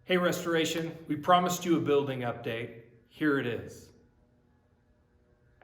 Hey Restoration, we promised you a building update. Here it is.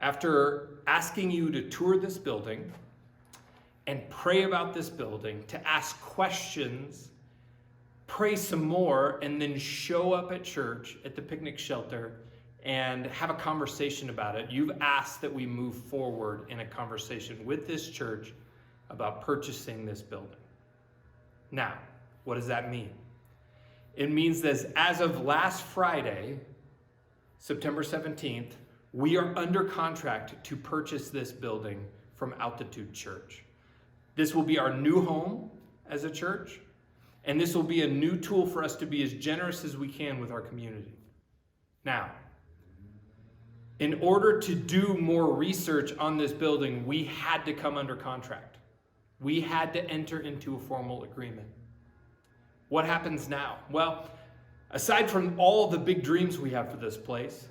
After asking you to tour this building and pray about this building, to ask questions, pray some more, and then show up at church at the picnic shelter and have a conversation about it, you've asked that we move forward in a conversation with this church about purchasing this building. Now, what does that mean? It means that as of last Friday, September 17th, we are under contract to purchase this building from Altitude Church. This will be our new home as a church, and this will be a new tool for us to be as generous as we can with our community. Now, in order to do more research on this building, we had to come under contract. We had to enter into a formal agreement. What happens now? Well, aside from all the big dreams we have for this place,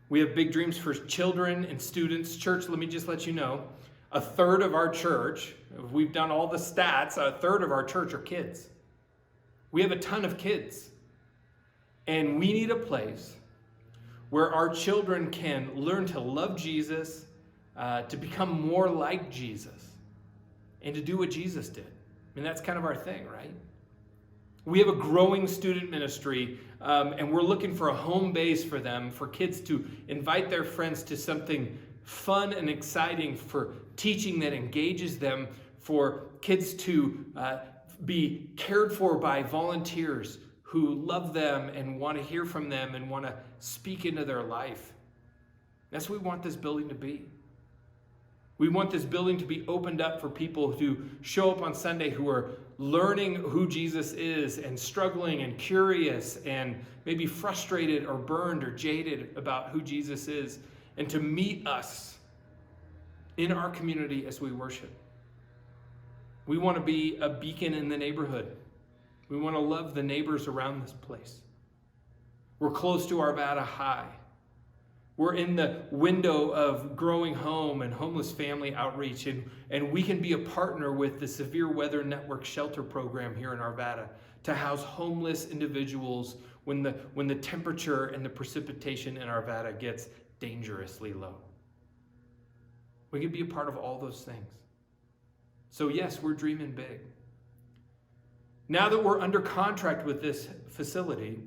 we have big dreams for children and students. Church, let me just let you know, a third of our church, we've done all the stats, a third of our church are kids. We have a ton of kids. And we need a place where our children can learn to love Jesus, to become more like Jesus, and to do what Jesus did. I mean, that's kind of our thing, right? We have a growing student ministry, and we're looking for a home base for them, for kids to invite their friends to something fun and exciting, for teaching that engages them, for kids to be cared for by volunteers who love them and want to hear from them and want to speak into their life. That's what we want this building to be. We want this building to be opened up for people to show up on Sunday who are learning who Jesus is and struggling and curious and maybe frustrated or burned or jaded about who Jesus is, and to meet us in our community as we worship. We want to be a beacon in the neighborhood. We want to love the neighbors around this place. We're close to Arvada High. We're in the window of growing home and homeless family outreach, and we can be a partner with the Severe Weather Network Shelter Program here in Arvada to house homeless individuals when the temperature and the precipitation in Arvada gets dangerously low. We can be a part of all those things. So yes, we're dreaming big. Now that we're under contract with this facility,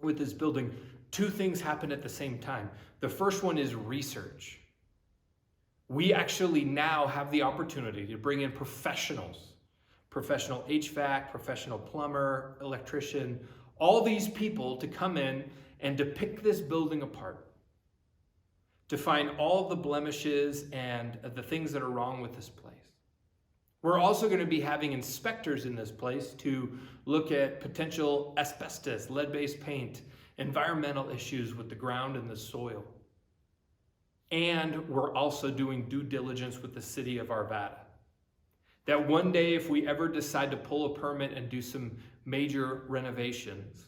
with this building, two things happen at the same time. The first one is research. We actually now have the opportunity to bring in professionals, professional HVAC, professional plumber, electrician, all these people to come in and to pick this building apart, to find all the blemishes and the things that are wrong with this place. We're also going to be having inspectors in this place to look at potential asbestos, lead-based paint, environmental issues with the ground and the soil. And we're also doing due diligence with the city of Arvada. That one day, if we ever decide to pull a permit and do some major renovations,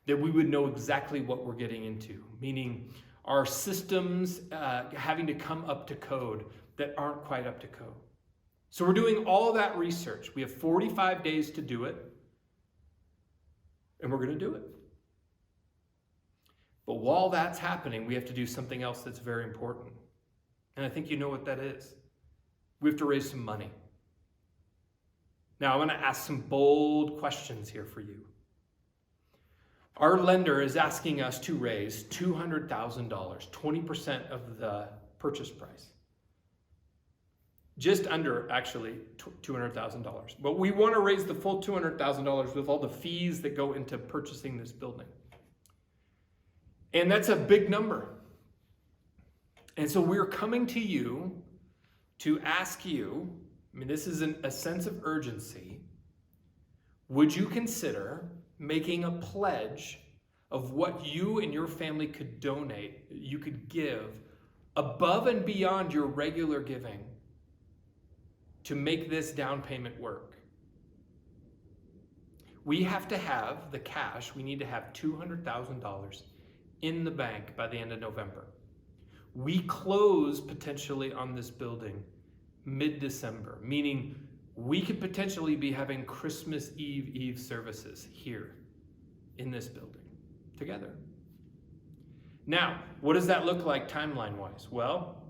that we would know exactly what we're getting into, meaning our systems having to come up to code that aren't quite up to code. So we're doing all that research. We have 45 days to do it, and we're going to do it. But while that's happening, we have to do something else that's very important. And I think you know what that is. We have to raise some money. Now, I want to ask some bold questions here for you. Our lender is asking us to raise $200,000, 20% of the purchase price. Just under, actually, $200,000. But we want to raise the full $200,000 with all the fees that go into purchasing this building. And that's a big number. And so we're coming to you to ask you, I mean, this is a sense of urgency. Would you consider making a pledge of what you and your family could donate, you could give above and beyond your regular giving to make this down payment work? We have to have the cash. We need to have $200,000 in the bank by the end of November. We close potentially on this building mid-December, meaning we could potentially be having Christmas Eve services here in this building together. Now, what does that look like timeline-wise? Well,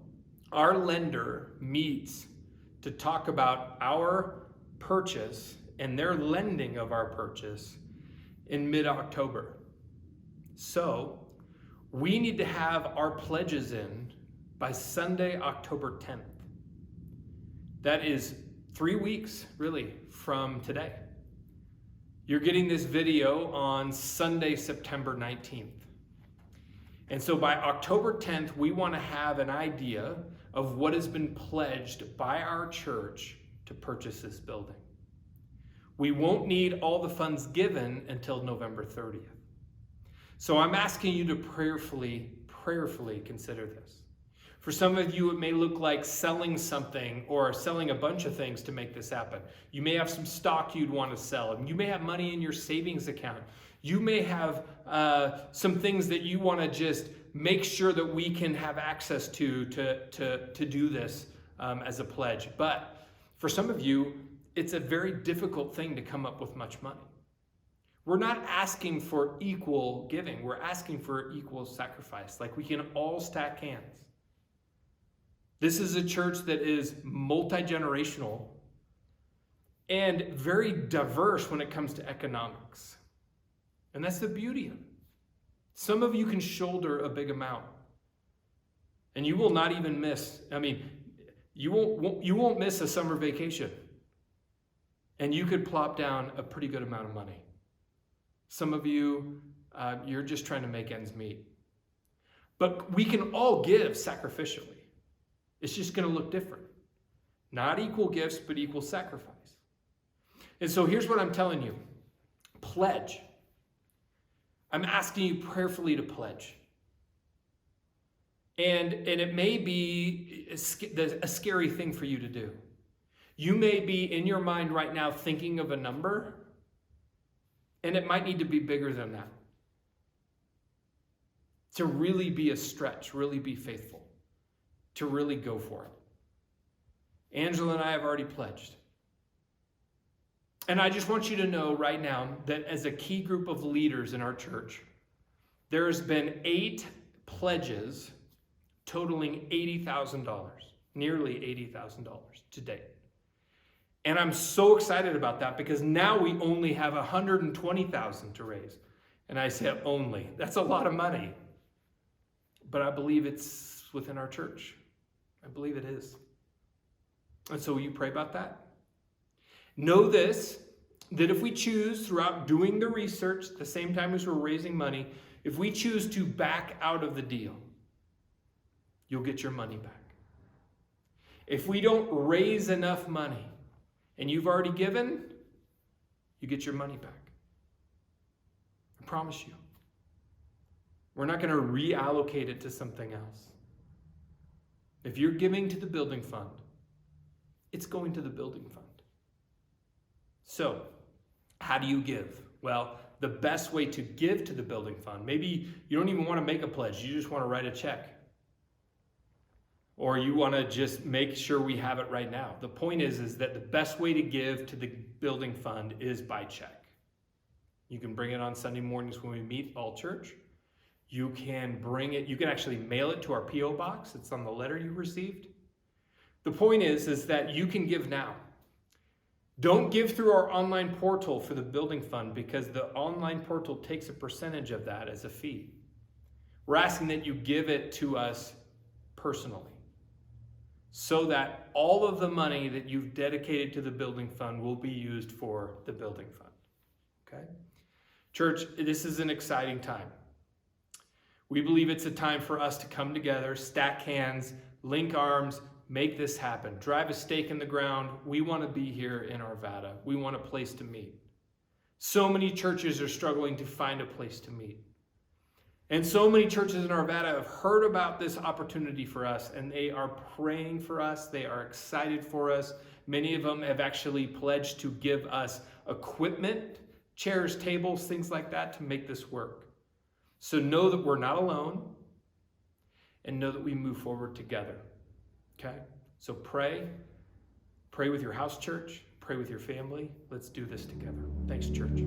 our lender meets to talk about our purchase and their lending of our purchase in mid-October. So we need to have our pledges in by Sunday, October 10th. That is 3 weeks, really, from today. You're getting this video on Sunday, September 19th. And so by October 10th, we want to have an idea of what has been pledged by our church to purchase this building. We won't need all the funds given until November 30th. So I'm asking you to prayerfully consider this. For some of you, it may look like selling something or selling a bunch of things to make this happen. You may have some stock you'd want to sell. You may have money in your savings account. You may have some things that you want to just make sure that we can have access to do this as a pledge. But for some of you, it's a very difficult thing to come up with much money. We're not asking for equal giving. We're asking for equal sacrifice. Like we can all stack hands. This is a church that is multi-generational and very diverse when it comes to economics. And that's the beauty of it. Some of you can shoulder a big amount. And you will not even miss, you won't miss a summer vacation. And you could plop down a pretty good amount of money. Some of you, you're just trying to make ends meet. But we can all give sacrificially. It's just going to look different. Not equal gifts, but equal sacrifice. And so here's what I'm telling you. Pledge. I'm asking you prayerfully to pledge. And it may be a scary thing for you to do. You may be in your mind right now thinking of a number, and it might need to be bigger than that. To really be a stretch, really be faithful, to really go for it. Angela and I have already pledged. And I just want you to know right now that as a key group of leaders in our church, there has been 8 pledges totaling $80,000, nearly $80,000 to date. And I'm so excited about that because now we only have $120,000 to raise. And I said only. That's a lot of money. But I believe it's within our church. I believe it is. And so will you pray about that? Know this, that if we choose throughout doing the research at the same time as we're raising money, if we choose to back out of the deal, you'll get your money back. If we don't raise enough money and you've already given, you get your money back. I promise you. We're not going to reallocate it to something else. If you're giving to the building fund, it's going to the building fund. So, how do you give? Well, the best way to give to the building fund, maybe you don't even want to make a pledge, you just want to write a check. Or you want to just make sure we have it right now. The point is that the best way to give to the building fund is by check. You can bring it on Sunday mornings when we meet all church. You can bring it, you can actually mail it to our P.O. box. It's on the letter you received. The point is that you can give now. Don't give through our online portal for the building fund because the online portal takes a percentage of that as a fee. We're asking that you give it to us personally so that all of the money that you've dedicated to the building fund will be used for the building fund. Okay? Church, this is an exciting time. We believe it's a time for us to come together, stack hands, link arms, make this happen. Drive a stake in the ground. We want to be here in Arvada. We want a place to meet. So many churches are struggling to find a place to meet. And so many churches in Arvada have heard about this opportunity for us, and they are praying for us. They are excited for us. Many of them have actually pledged to give us equipment, chairs, tables, things like that to make this work. So know that we're not alone, and know that we move forward together. Okay? So pray with your house church, pray with your family. Let's do this together. Thanks, church.